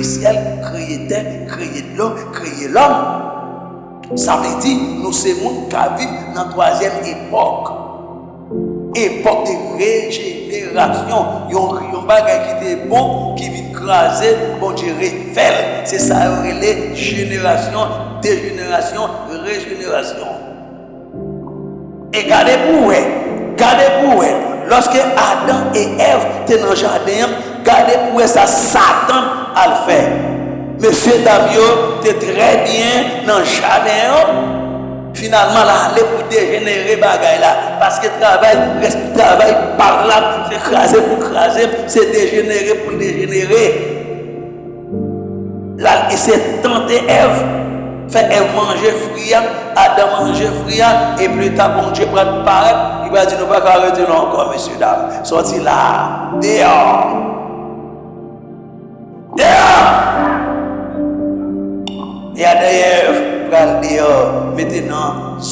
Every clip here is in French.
ciel, créer terre, créer de l'eau, créer l'homme. Ça veut dire nous sommes monde qui vivent dans la troisième époque. Époque de régénération. Il y a un bagage qui était bon, qui vient craser, bon Dieu révèle. C'est ça, les génération, dégénération, régénération. Et gardez pour vous, lorsque Adam et Ève étaient dans le jardin, gardez pour vous, ça Satan a le fait. Monsieur Davio était très bien dans le jardin. Finalement, là, aller pour dégénérer bagaille là. Parce que travail par là, c'est craser pour craser, c'est dégénérer pour dégénérer. Là, il s'est tenté Ève. Fait Ève manger fruit, Adam manger fruit, et plus tard, bon Dieu prend paraître, il va dire, nous ne pouvons pas arrêter là encore, messieurs, dames. Sorti là, dehors. Et d'ailleurs, maintenant,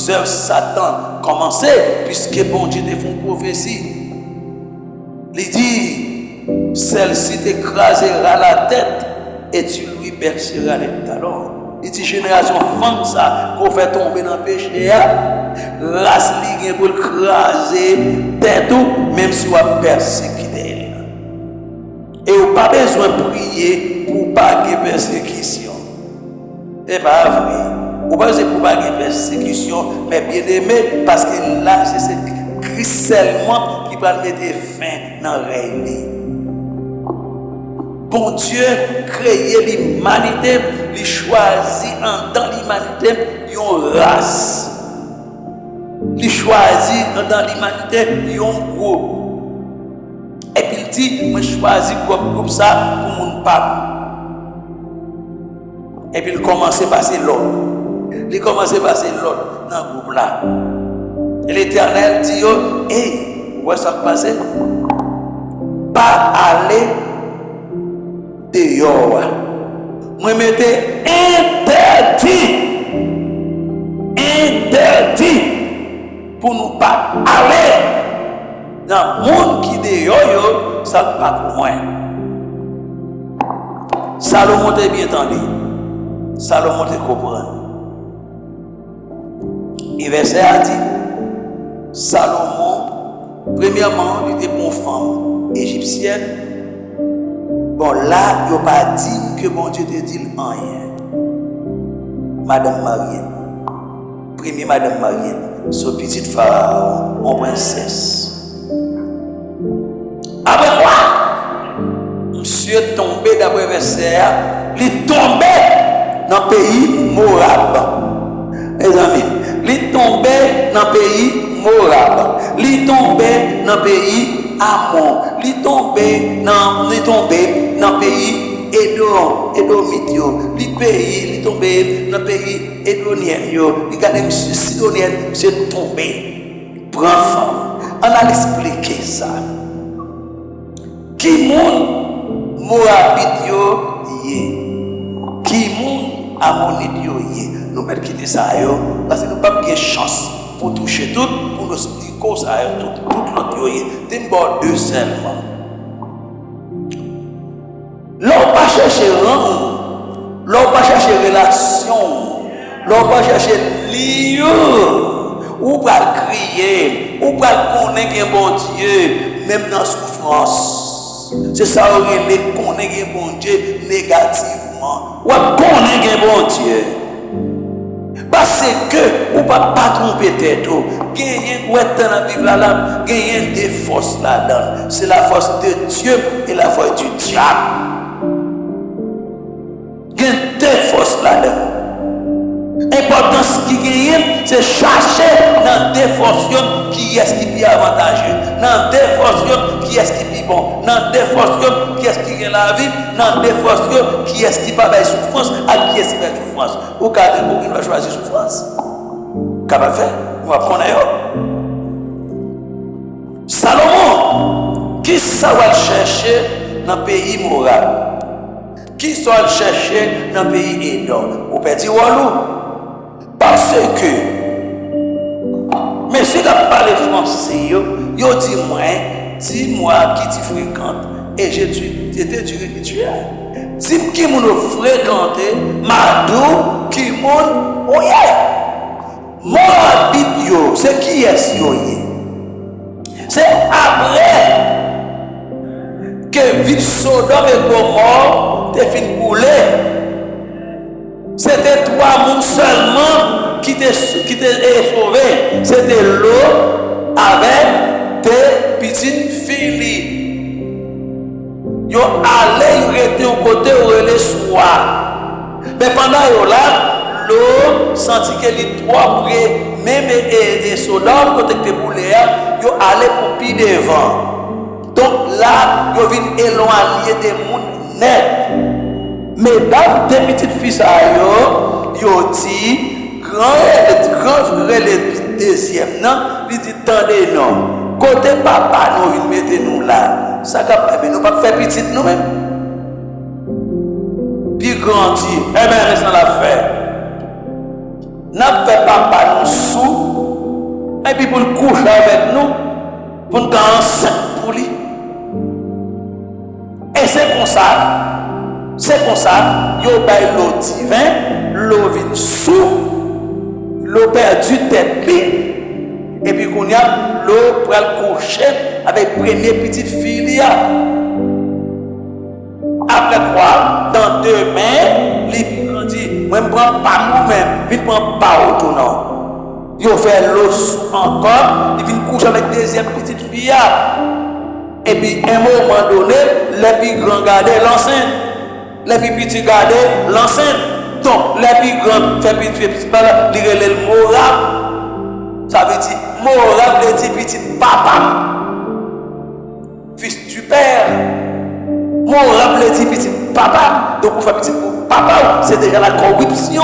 œuvres Satan commencé, puisque bon Dieu te font prophétie. Il dit, celle-ci t'écrasera la tête et tu lui berceras les talons. Il dit, génération femme ça, qu'on fait tomber dans le péché, race ligue pour écraser tête, même si on a persécuté. Et on n'a pas besoin de prier pour pas de persécution. C'est pas vrai. On pas besoin pour pas de persécution, mais bien aimé, parce que là, c'est Christ seulement qui va mettre fin dans le règne. Bon Dieu créé l'humanité, il choisit dans l'humanité une race. Il choisit dans l'humanité un groupe. Et puis il dit, moi je choisis groupe ça pour mon papa. Et puis il commence à passer l'autre. Il commence à passer l'autre dans le groupe là. Et l'Éternel dit, hey, où est-ce que ça passe? Pas aller dehors. Moi mettez interdit pour nous pas aller dans le monde qui dehors, ça pas pour moi. Salomon est bien entendu. Salomon te comprend. Et verset a dit, Salomon, premièrement, il était une femme égyptienne. Bon, là, il n'a pas dit que bon Dieu te dit rien. Madame Marienne, première Madame Marienne, sa petite pharaon, en princesse. Après quoi? Monsieur est tombé d'après verset, il est tombé dans le pays Moab. Les amis, il est tombé dans le pays Moab. Il est tombé dans le pays Amon, li tombé dans le pays Édomitio, li tombé dans le pays Édonien, li gade monsieur Sidonien, monsieur tombé. Prends femme, on a expliqué ça. Qui moun Moabite yo yé, qui moun Amonite yo yé, nous mettons quitter ça yo, parce que nous pas de chance pour toucher tout, pour nous expliquer ça tout l'autre yo yé, t'es bon deux seulement. L'on pas chercher rang, l'on pas chercher relation, l'on pas chercher lieu, ou pas crier, ou pas connaître un bon Dieu, même dans la souffrance. C'est ça où il est connaître un bon Dieu négativement. Ou connaître un bon Dieu. Parce que ou pas tromper tête, gagner ou être dans la vie là, gagner des forces là-dedans. C'est la force de Dieu et la force du diable. Gagner des forces là-dedans. L'importance qui gagne, c'est chercher dans des forces qui est-ce qui est avantageux, dans des forces qui est-ce qui est bon, dans des forces qui est-ce qui est la vie, dans des forces qui est-ce qui pas de souffrance, à qui est-ce qui a souffrance. Ou quand vous va choisir souffrance, qu'est-ce faire? On va prendre Salomon, qui ça va chercher dans le pays moral? Qui ça va chercher dans le pays Édom? Ou peut dire Walou? Parce que, mais si tu parles français, yo dis-moi qui tu fréquentes et j'étais du rituel. Si qui moun fréquenté, madou qui moun oye. Mon habit yo, c'est qui est yo yé. C'est après que ville Sodome et Gomorrhe te fin boulé. C'était trois moun seulement qui t'est sauvé. C'était l'eau avec tes petites filles. Yo allé rester au côté où elle est soir. Mais pendant yo là, l'eau senti que les trois près même et Sodome côté que boulé, yo allé pour pi devant. Donc là, yo vinn éloigner des moun net. Mesdames, des petites filles ça yo dit grand frère le deuxième non, il dit tendez non. Côté papa nous vinn mettre nous là. Ça capte mais nous pas faire petite nous même. Puis grandir, eh ben reste dans l'affaire. N'a fait papa nous sous et puis pour nous coucher avec nous, pour nous danser pour lui. Et c'est comme ça, yo bay l'eau divin, l'eau vient sous, l'eau perdu tête li, et puis qu'on y a l'eau pour le coucher avec première petite fille. Après quoi, dans 2 mains, il dit, moi je ne prends pas moi-même, je ne prends pas autour non. Il fait l'eau sous encore, il vient coucher avec deuxième petite fille. Et puis, à un moment donné, les plus grands gardaient l'enceinte. Les plus petits gardaient l'enceinte. Donc, les plus grands fait petit, ils relèvent le moral. Ça veut dire, moral veut dire petit papa. Fils du père. Moral veut dire petit papa. Donc, pour faire petit papa, c'est déjà la corruption.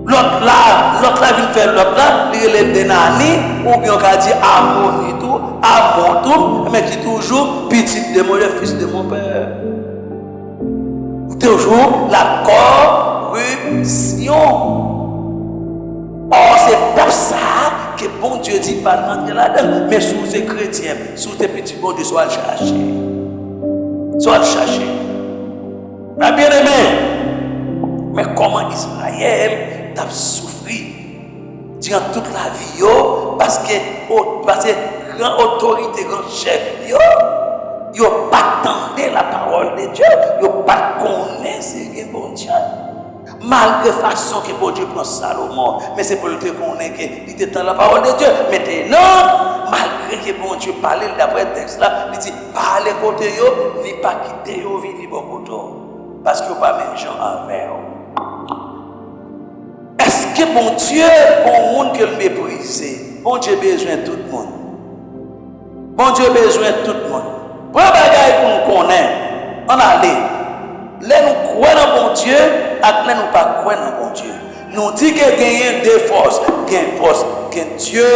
L'autre là, vient faire l'autre là, il relève des nannies, ou bien on va dire à mon tour, mais qui toujours petit de mon fils de mon père. Toujours la corruption. Or, c'est pas ça que bon Dieu dit pas rentrer là-dedans, mais sous ces chrétiens, sous tes petits bons Dieu, soit le chercher. Soit le chercher. Mais bien aimé, mais comment Israël a souffert durant toute la vie parce que grand autorité, grand chef yo pas tendé la parole de Dieu, yo pas connaissent ce bon Dieu. Malgré la façon que bon Dieu prend Salomon, mais c'est pour le faire connaître qu'il était dans la parole de Dieu. Maintenant, malgré que bon Dieu parlait d'après le texte là, il dit parlez côté yo, ni pas quitter yo, vini beaucoup parce que pas même gens envers. Est-ce que bon Dieu, bon monde que le mépriser, bon Dieu besoin de tout le monde. Bon Dieu besoin de tout le monde. Pour un bagage pour nous connaître, on allait. Là nous croyons dans bon Dieu, et là nous pas croyons dans bon Dieu. Nous disons qu'il y a deux forces, qu'il y a Dieu,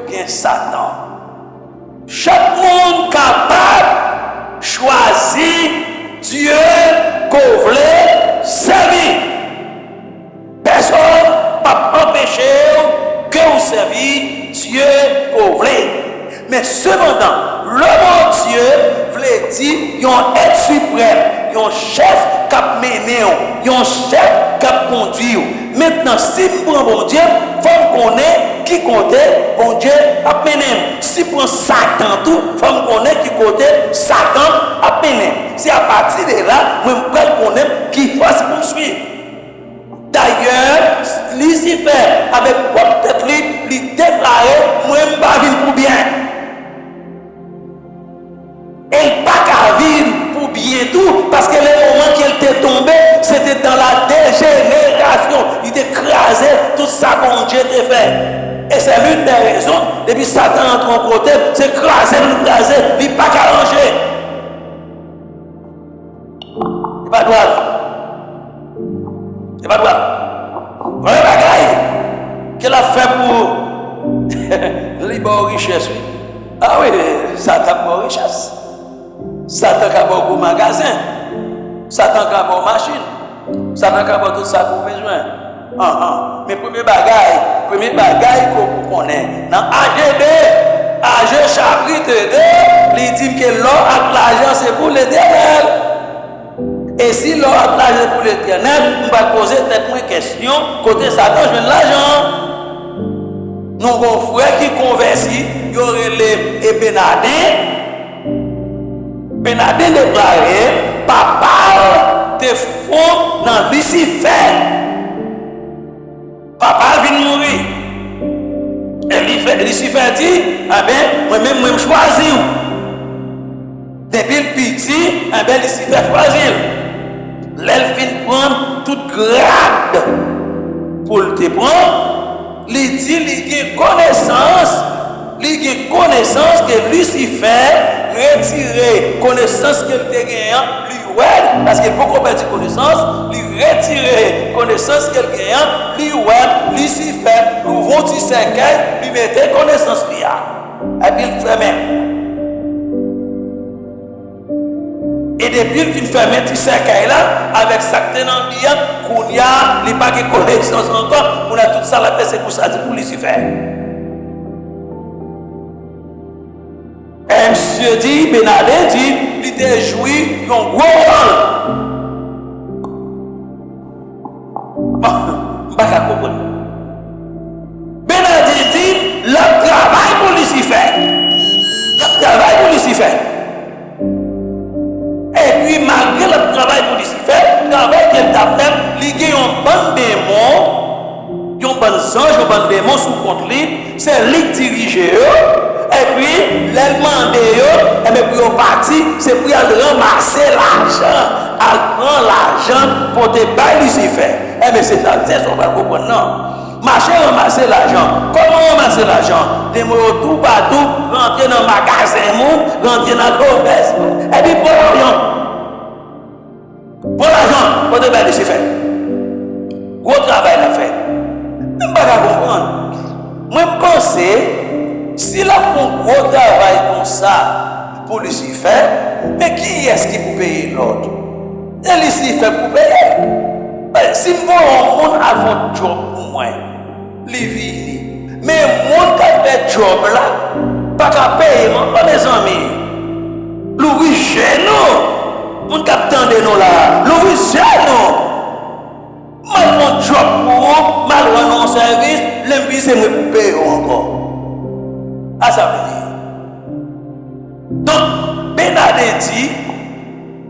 qu'il y a Satan. Chaque monde capable de choisir Dieu qu'on voulait servir. Personne ne peut empêcher que vous serviez Dieu qu'on voulait. Mais cependant, le bon Dieu voulait dire qu'il y a un être suprême, il y a un chef qui a mené, il y a un chef qui a conduit. Maintenant, si vous prenez bon Dieu, il faut qu'on ait qui comptait bon Dieu a mené. Si vous prenez Satan, il faut qu'on ait qui comptait Satan a mené. C'est à partir de là, nous pouvons connaître qui fasse pour suivre. D'ailleurs, Lucifer, avec votre tête, il déclarait, moi, je ne vais pas vivre pour bien. Et il n'a pas qu'à vivre pour bien tout, parce que le moment qu'il était tombé, c'était dans la dégénération. Il écrasait tout ça qu'on Dieu t'a fait. Et c'est l'une des raisons, depuis Satan entre en côté, c'est écraser, il n'a pas qu'à ranger. Il n'est pas droit. C'est pas droit. Voilà la bagaille qu'elle a fait pour libérer richesse. Ah oui, Satan a richesse. Satan a beaucoup de magasins. Satan a beaucoup de machines. Satan a beaucoup tout ça pour besoin. Mais premier bagaille qu'on connaît, dans AGB, Agent chapitre 2, il dit que l'or et l'argent c'est pour l'Éternel. Et si l'or et l'argent c'est pour l'Éternel, on va poser peut-être une question, côté Satan, je veux l'argent. Nous avons un frère qui convertit, il y aurait les Benadin. Benadin déclaré, papa te fond dans Lucifer. Papa vient mourir. Et Lucifer dit, ah ben, moi-même, je choisis. Depuis le petit, ah ben, Lucifer choisit. L'elle vient prendre toute grade pour le te prendre. Il dit, il a connaissance que Lucifer retirer connaissance qu'il a gagnée, lui ouais, parce qu'il peut pas perdre connaissance, lui retirer connaissance qu'il a gagnée, lui ouais, Lucifer, nous vont dire cercueil, lui mettre connaissance lui a. Et puis il fait même. Et depuis il fait mettre ce cercueil là, avec ça que dans lui, qu'on y a, il pas de connaissance encore, on a tout ça la fait, c'est pour ça, c'est pour Lucifer. Et monsieur dit, Benadin dit, il était joui un gros rôle. Je ne peux pas comprendre. Benadin dit, le travail pour Lucifer. Le travail pour Lucifer. Et puis, malgré le travail pour Lucifer, le travail qu'elle a fait, il y a un bon démon, un bon ange, un bon démon sous compte lui, c'est lui qui dirige eux. Et puis, l'élément de eux, et puis au parti, c'est pour aller ramasser l'argent. Elle prend l'argent pour te payer Lucifer. Eh bien, c'est ça, c'est ça, on va comprendre, non. Marcher, ramasser l'argent. Comment ramasser l'argent? Des mots tout partout, rentrer dans le magasin, rentrer dans le commerce. Et puis, pour l'argent. Pour l'argent, pour te payer Lucifer. Gros travail à faire. Je ne peux pas comprendre. Moi, je pense. Si la font gros travail comme ça pour Lucifer, mais qui est-ce qui peut payer l'autre? Et Lucifer pour payer. Si moi, on a fait job pour moi, les vies. Mais moi, qui a fait job là, pas qu'à payer, mes amis. L'ouvrir chez nous, mon capitaine de nous là, l'ouvrir chez nous. Mal mon job pour vous, mal rendre service, l'envie c'est me payer encore. Ah, ça veut dire. Donc, Benadin dit,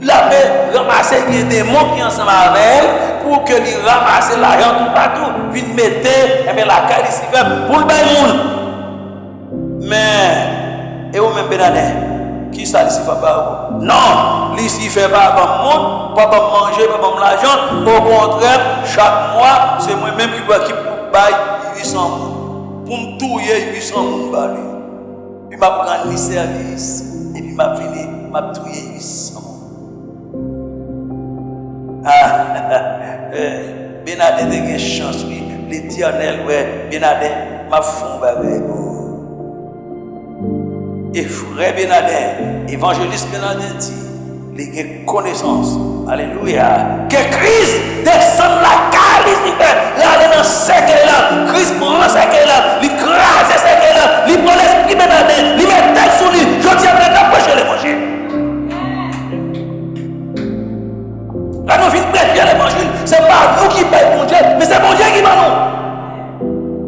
il a ramassé des démons qui ensemble avec elle pour que lui ramasse l'argent tout partout, vienne mettre la carte ici pour le bain. Mais, et vous même Benadin, qui ça Lucifer pas? Non, Lucifer pas bon monde, pas bon manger, pas bon l'argent. Au contraire, chaque mois, c'est moi-même qui dois bailler 800 euros. Pour me touiller 800 euros. Puis m'a prendre le service et puis m'a fini, m'a touillé 800. Benadin a une chance, oui. L'Éternel, ouais, Benadin m'a fond avec vous. Et frère Benadin, évangéliste Benadin dit, il a une connaissance. Alléluia. Que Christ descend la cale, là dans ce cercle-là. Christ prend ce cercle-là, il crase ce cercle-là, il prend l'esprit Benadin, il met tête sur lui. Je dis à Benadin, prêcher l'évangile. Là, nous venons prêcher l'évangile. Ce n'est pas nous qui payons mon Dieu, mais c'est mon Dieu qui m'a nous.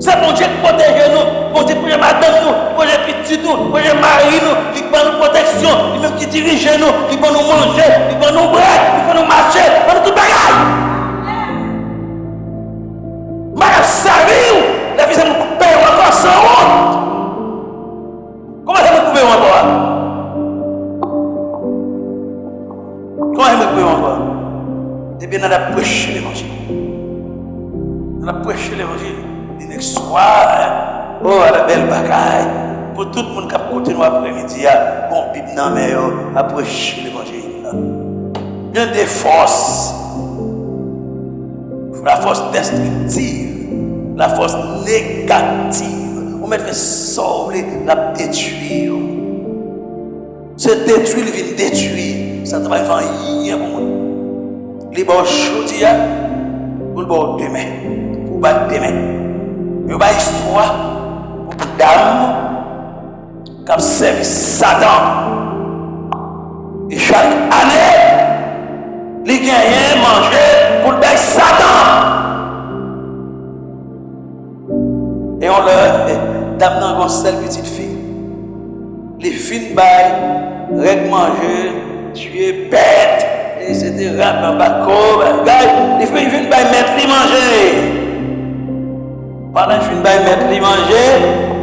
C'est mon Dieu qui protège nous, mon Dieu qui protège madame nous, qui protège petit nous, qui protège mari nous, qui prend nous protection, qui même qui dirige nous, qui prend nous manger, qui prend nous boire, qui prend nous marcher, qui prend nous tout bagaille. Mais savez-vous, la vie c'est nous payer encore sans honte. Comment ça nous payer encore? Comment ça nous payer encore? Eh bien, on a prêché l'évangile. On a prêché l'évangile. Le soir, oh, la belle bagaille. Pour tout le monde qui a continué après-midi, bon, Bible dans mais à prêcher l'évangile. Il y a des forces. La force destructive, la force négative. On met fait sauver, la détruire. Se détruire, il vient détruire. Ça ne va pas rien pour moi. Les bons chaudiers pour le bon demain, pour battre demain. Il y a une histoire pour dame, qui a servi Satan. Et chaque année, les gagnants mangeaient pour le bec Satan. Et on leur damne une seule petite fille. Les filles baillent, règles manger, tuer, bête, etc. Les filles viennent mettre les manger. Pendant que je viens mettre les manger,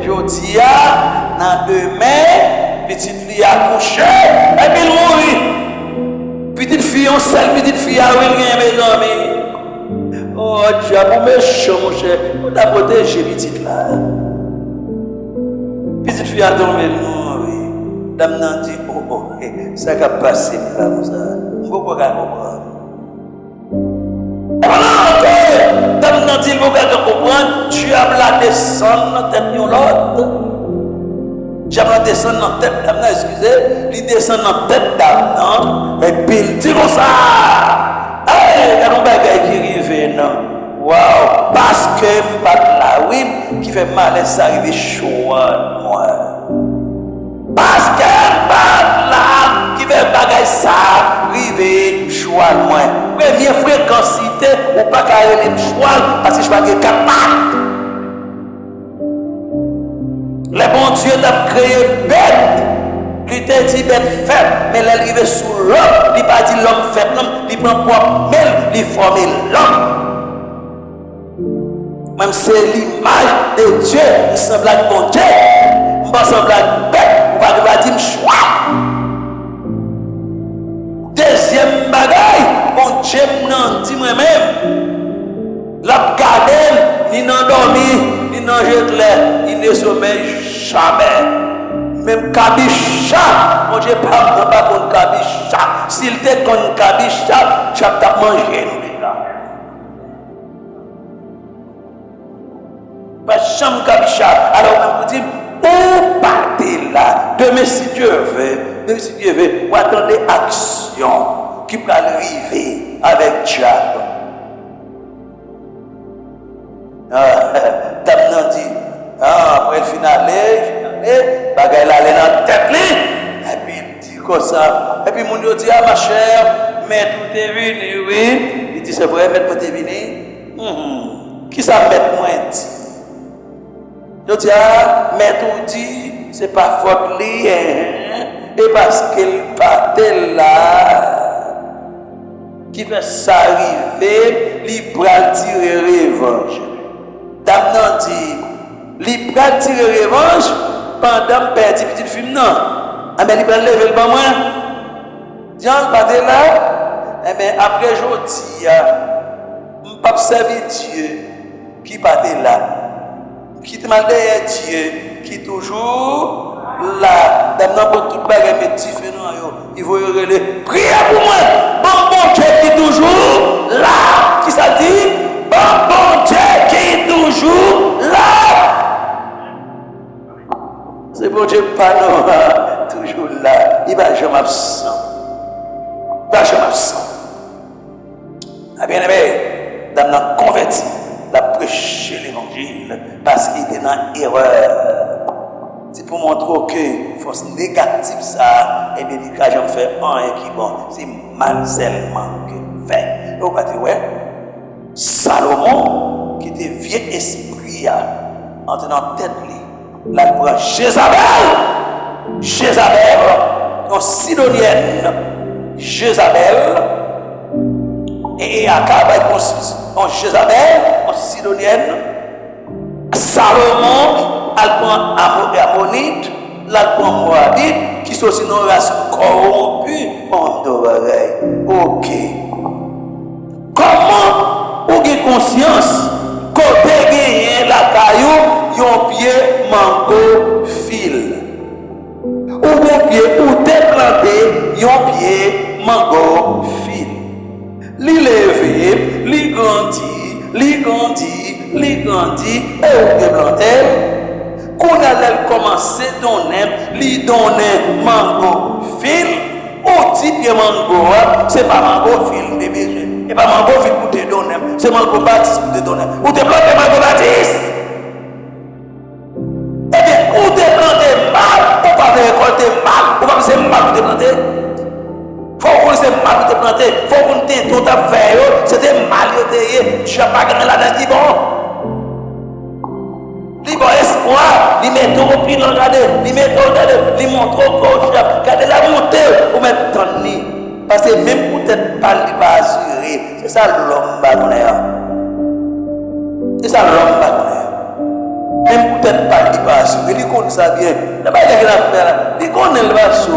je dis, dans demain, petite fille a couché, et puis elle mourit. Petite fille, on seule petite fille a oui, mes amis. Oh, Dieu, pour méchant, mon cher, on t'a protégé, petite là. Petite fille a dormi, mourir. Dame n'a dit, oh, ça a passé là, comme ça. On ne peut pas comprendre. Dame n'a dit, on ne peut pas comprendre. Tu as la descendre dans la tête de l'autre. J'aime la descendre dans la tête d'âme, excusez, il descend dans la tête d'âme, et puis il dit comme ça. Hey, il y a un bagage qui arrive, non? Waouh, parce que je ne pas là, oui, qui fait mal, ça arrive chaud, moi. Parce que je ne pas là, qui fait bagage ça arrive chaud, moi. Première fréquencité, ou pas qu'à aller le choix, parce que je ne suis pas capable. Le bon Dieu t'a créé bête. Il t'a dit bête faible, mais elle est arrivée sous l'homme. Il n'a pas dit l'homme faible, l'homme, il prend propre, mais il forme l'homme. Même c'est l'image de Dieu, il semble être bon Dieu. Il ne semble être bête, il ne va pas dire choix. Deuxième bagaille, bon Dieu m'en dit moi-même. La garde, ni n'en dormi, ni n'en jette clair, il ne sommeille jamais. Même Kabicha, mon Dieu, pas contre Kabicha. S'il était contre Kabicha, tu as mangé nous déjà. Pas chambre Kabicha. Alors, on vous dit, où partez là? Demain, si Dieu veut, vous attendez action qui peut arriver avec Dieu. T'as dit, après le final, bagaille là, dans la tête, et puis il dit comme ça. Et puis mon Dieu dit, ma chère, mais tout est venu, oui. Il dit, c'est vrai, mais tout est venu. Qui ça met moi dit? Je dis, mais tout dit, c'est pas faute liée, et parce qu'il partait là, qui fait ça arriver, il va tirer revanche. Dame nan dit, il va tirer revanche pendant que je petite film non. Ah mais il va lever le bas moi. Dieu pas là. Eh bien après je dis, je ne pas servir Dieu qui pas là. Qui te m'a Dieu qui toujours là. Dame nan pour tout bagarre mais différent il faut y prier pour moi. Bon Dieu qui toujours là. Qui ça dit? Bon Dieu qui est toujours là. C'est bon Dieu pas non, toujours là. Il va jamais absent. Il va jamais absent. Ah bien aimé, dans la converti, la prêcher l'évangile parce qu'il était dans l'erreur. C'est pour montrer que force négative ça, et bien il a jamais fait un qui bon. C'est mal seulement que fait. Donc on va dire ouais. Salomon, qui était vieux esprit, en tenant tête, la prend Jézabel, en sidonienne, Jézabel, et Akab, en Jézabel, en sidonienne, Salomon, elle prend Ammonite, elle prend Moabite, qui sont aussi une race corrompue, en d'oreille. Ok. Comment ou avez conscience côté gagné la caillou yon pied mango fil ou bon pied ou t'es planté yon pied mango fil li levé li grandi et ou te planté qu'on a commencé donner li donner mango fil ou ti pied mango c'est pas mango fil de besoin. Et pas mango fil pour te donner, c'est mango baptiste pour te donner. Ou te planter mango baptiste. Eh bien, ou te planter mal, ou récolter mal. Ou pas c'est mal pour te planter. Faut qu'on c'est mal pour te planter. Faut qu'on te tout à faire. C'était mal de tu n'as pas gagné là-dedans qui bon. Li bon espoir, li met au pied dans regarder, li met au regarder, li montre au gauche, regardez la montée ou mettre ton nid. Parce que même pour être pas li pas assuré, c'est ça l'homme bagonnaire. C'est ça l'homme bagonnaire. Même pour être pas li pas assuré, il connaît ça bien. La bagarre qu'il a fait là, il connaît le basso.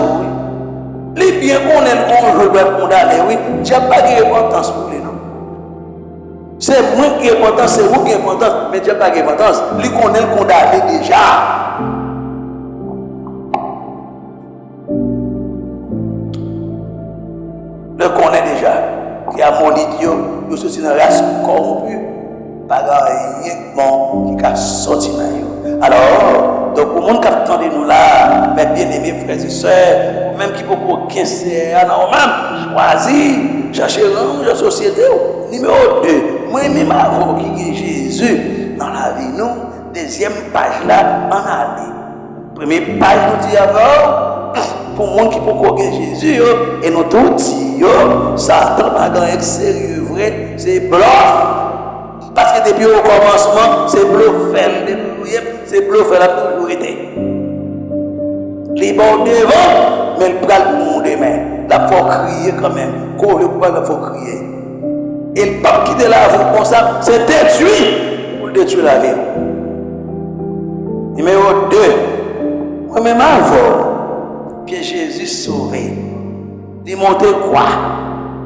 Les bien connaît on veut condamner oui, tu n'as pas d'importance pour lui non. C'est moi qui est important, c'est vous qui est important, mais tu n'as pas d'importance. Lui connaît le condamné déjà. Le connaît déjà. Qui a mon idiot, nous sommes dans la race corrompue. Pas rien bon qui a sorti dans eux. Alors, donc, au monde qui attend nous là, mes bien-aimés frères et sœurs, même qui peut aucun c'est non même choisir, chercher dans la société. Numéro 2, moi-même avant qui est Jésus dans la vie, nous, deuxième page là, en année. Première page, nous dit avant, pour le monde qui peut aucun Jésus, et nous tout dit, Satan pas grand sérieux vrai, c'est bluff. Parce que depuis au commencement, c'est bluff, c'est bluff, elle a toujours été. Les bords devant, mais le bras le monde demain. La faut crier quand même. Quoi le pas, il faut crier. Et le pape qui est là, vous comme ça, c'est détruit pour détruire la vie. Numéro 2, moi-même avant, que Jésus sauvé. Il monte quoi?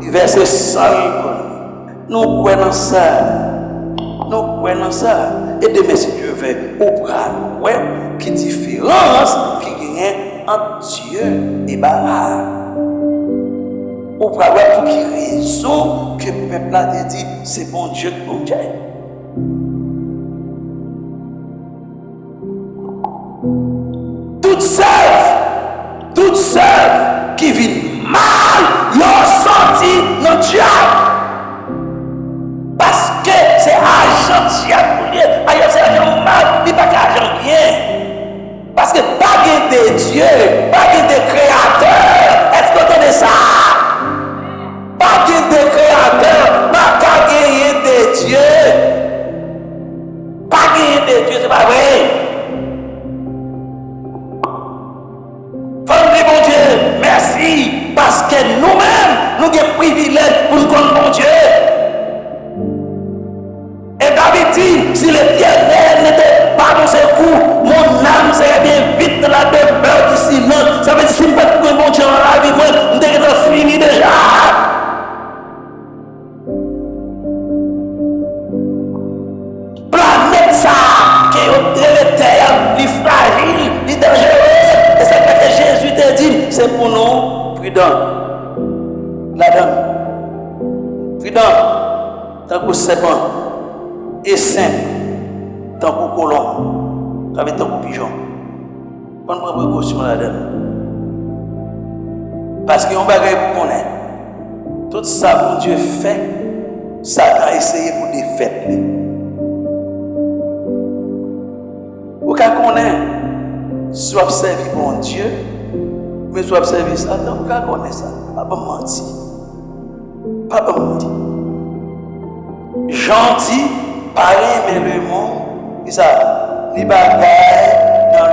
Il verset 100. Nous croyons ça. Nous croyons ça. Et demain, si Dieu veut, au bras, ouais, qui différence qui gagne entre Dieu et Baal. Au bras, pour qui raison que le peuple a dit, c'est bon Dieu que bon Dieu. Toutes celles qui vivent mal, ils ont sorti notre diable. Parce que c'est agent diable pour lui. C'est agent mal, il n'y a pas d'agent bien. Parce que pas de Dieu, pas de créateur. Est-ce que vous entendez ça? Pas de créateur, pas de Dieu. Pas de Dieu, c'est pas vrai. Femme bon Dieu, merci. Parce que nous-mêmes, nous avons privilège pour nous connaître bon Dieu. Et David dit, si l'Éternel n'était pas dans ses coups, mon âme serait bien vite dans la demeure du silence. Ça veut dire, si je ne peux pas bon Dieu dans la vie, moi, je devrais fini déjà. Planète ça, qui est au terre, il est fragile, il est dangereux. Et c'est ce que Jésus te dit, c'est pour nous prudents. La dame, prudent, tant que serpent, et simple, tant que colombe, avec tant que pigeon. Bonne précaution la dame. Parce qu'on va pour connaître. Tout ça, que Dieu fait, Satan a essayé pour défaire. Vous connaissez, soit observer bon Dieu, mais soit observer Satan, vous connaissez ça. Pas mentir. Pas mentir. Gentil, pareil, mais le monde, c'est ça, les bagailles dans le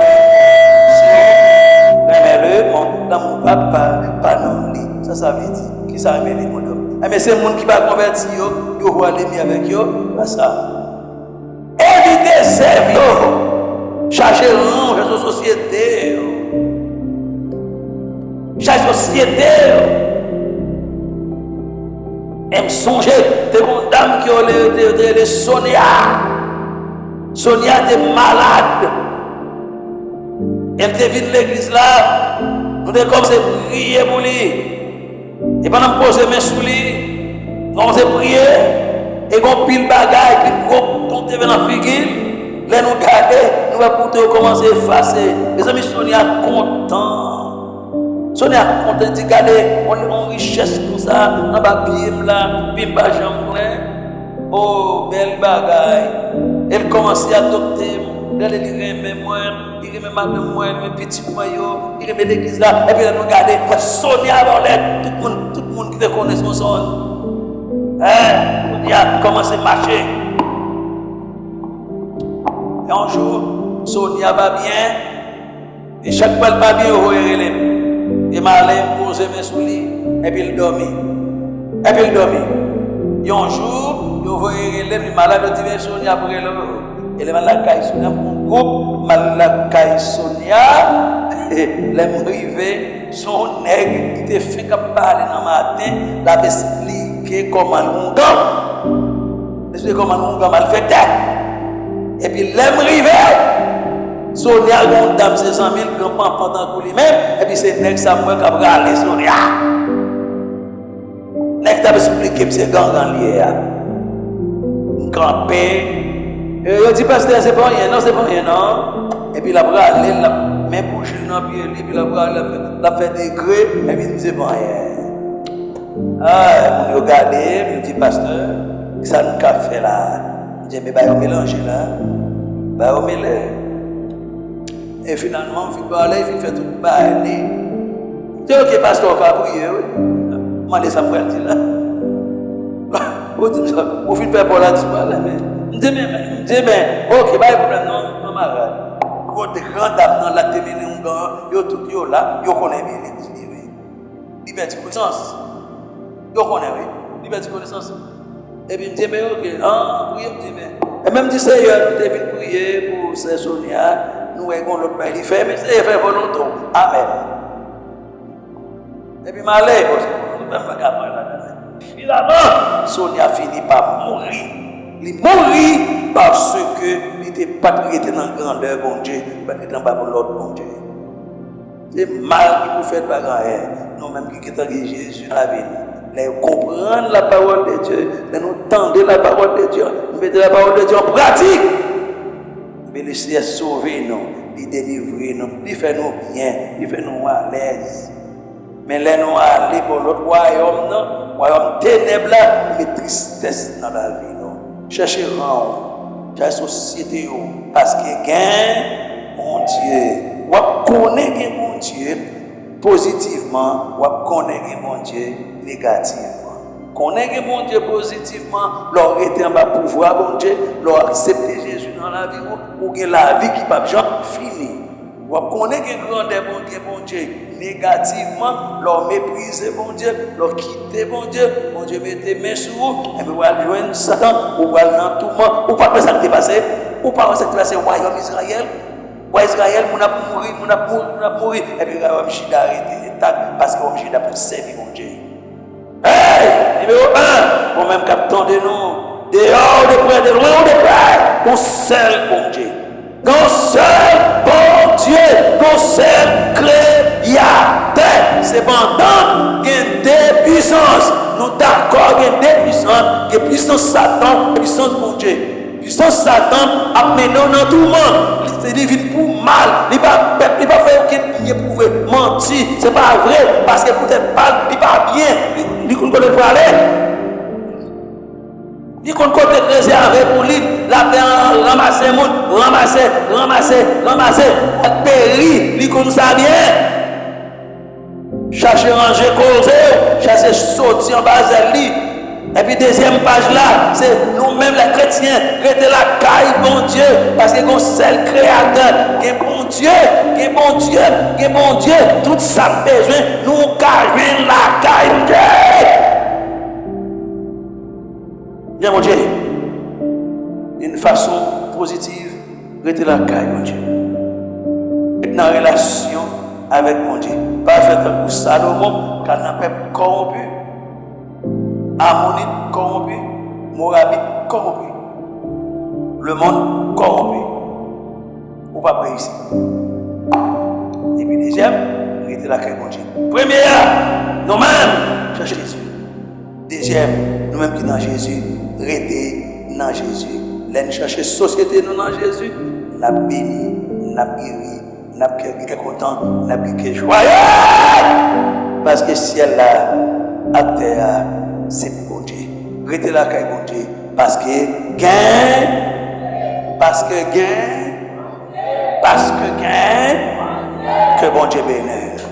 monde, mais le monde, dans mon papa, pas non lit. Ça veut dire, qui ça veut dire, mon homme. Mais c'est le monde qui va convertir, il va aller avec eux, pas ça. Évitez servir, chercher l'ange dans la société. Chaque société, elle me songeait, de mon dame qui a les Sonia. Sonia était malade. Elle était venue de l'église là. Nous avons commencé à prier pour lui. Et pendant que poser mes sous lui, nous avons commencé à prier. Et qu'on pile bagaille, puis gros tomber dans la figure. Là nous garder, nous allons commencer à effacer. Les amis Sonia contents. Sonia content de garder on richesse comme ça, en bas pied là, puis bas jambe. Oh, belle bagaille. Elle commençait à adopter regardez, il remet moi, il remet madame moi, il remet petit moi, il remet l'église là, et puis nous regardez, Sonia Volette, tout le monde qui te connaît son son. Il a commencé à marcher. Et un jour, Sonia va bien, et chaque fois elle va bien, il m'a allé poser mes souliers, et puis il dormit. Et puis il dormit. Et un jour, il voyait les malades de Sonia pour elle. Et les malades de Sonia pour un groupe, malades de Sonia, les arrivés, son nègre qui était fait parler dans le matin, l'a expliqué comment nous gagnons. Expliqué comment nous gagnons mal fait. Et puis les arrivés, Sonia a une dame 500 000 grand pendant pour lui-même, et puis c'est nègre Samuel qui a râlé Sonia. Nègre t'a expliqué que c'est gang lié. Campé. Il dit pasteur, c'est pas rien, non, c'est pas rien, non. Et puis la bras, la main bouche dans le pied, et puis la bras, la fait des grès, et puis il dit c'est pas rien. Ah, on regarde, il dit pasteur, ça nous a fait là. Il dit mais bah, on mélange là. Bah, on mélange. Et finalement, on fait parler, il fait tout parler. Il dit ok, pasteur, on va prier, oui. Moi, les Samuel dit là. Au fin de faire pour la disparate, mais. Je dis, mais, ok, pas de problème, non, malade. Quand des grands dames dans la terminer un gars, yo tout yo là, yo connaît bien l'église. Liberté connaissance. Yo connaît, oui. Liberté connaissance. Et puis, je dis, mais ok, priez, je dis, mais. Et même dit, Seigneur, nous devons prier pour ces Sonia, nous avons l'autre bail, il fait, mais c'est fait volontaire. Amen. Et puis, malheur, nous ne pouvons pas garder là-dedans. Finalement, Sonia finit par mourir. Il mourit parce qu'il n'était pas traité dans la grandeur, bon Dieu, mais il n'était pas pour l'autre, bon Dieu. C'est mal qu'il vous fait par rien. Nous-mêmes qui sommes Jésus dans la vie, nous comprenons la parole de Dieu, nous tendons la parole de Dieu, nous mettons la parole de Dieu en pratique. Mais le Seigneur sauver nous, il délivre nous, il fait nous bien, il fait nous à l'aise. Mais là, nous allons pour l'autre royaume ténèbres, mais tristesse dans la vie. Cherchez rang, cherchez société, parce que gain, mon Dieu, ou connaît mon Dieu positivement, ou connaît mon Dieu négativement. Connaît mon Dieu positivement, leur été en bas pouvoir, mon Dieu, leur accepter Jésus dans la vie, ou la vie qui pas jamais fini. Ou connaît grandeur, mon Dieu, négativement, leur mépriser, mon Dieu, leur quitter, mon Dieu, mettez mes sous vous, et puis vous allez joindre Satan, ou vous allez dans tout le monde, ou pas penser ce qui est passé, ou pas penser ce qui est passé au royaume Israël. Ou Israël, on a mourir, et puis on a Juda arrêté, parce qu'on a Juda pour servir, mon Dieu. Hey, numéro 1, pour même captant de nous, dehors, de près, de loin ou de près, ton seul, mon Dieu. Ton seul bon Dieu, ton seul créateur. Cependant, il y a des puissances. Nous d'accord, il y a des puissances. Il y a puissance Satan, puissance mon Dieu. Puissance Satan a mené dans tout le monde. C'est divin pour mal. Il ne va pas faire aucun bien pour mentir. Ce n'est pas vrai. Parce que peut-être pas, il ne va pas bien. Il ne connaît pas aller. Il compte réservé pour lui, la paix ramasser le monde, ramasser, péri, il compte ça bien. Chercher ranger, causer, chercher sortir en bas de lui. Et puis deuxième page là, c'est nous-mêmes les chrétiens, rester la caille, bon Dieu, parce que nous seul créateur, qui est bon Dieu, tout ça besoin, nous carrons la caille, Dieu. Bien, mon Dieu, d'une façon positive, rester la caille, mon Dieu. Être en relation avec mon Dieu. Pas faire comme Salomon, car n'a pas corrompu, Ammonite corrompu, Moabite corrompu, le monde corrompu. Ou pas prêt ici. Et puis deuxième, rester la caille, mon Dieu. Première, nous-mêmes, chercher Jésus. Deuxième, nous-mêmes qui dans Jésus, rester dans Jésus. L'en chercher société nous dans Jésus, n'a béni, n'a guéri, n'a bien content, n'a bien joyeux. Parce que ciel là, à terre, c'est pour mon Dieu. Rester là, mon Dieu. Parce que gain, Parce que gain, que bon Dieu bénisse.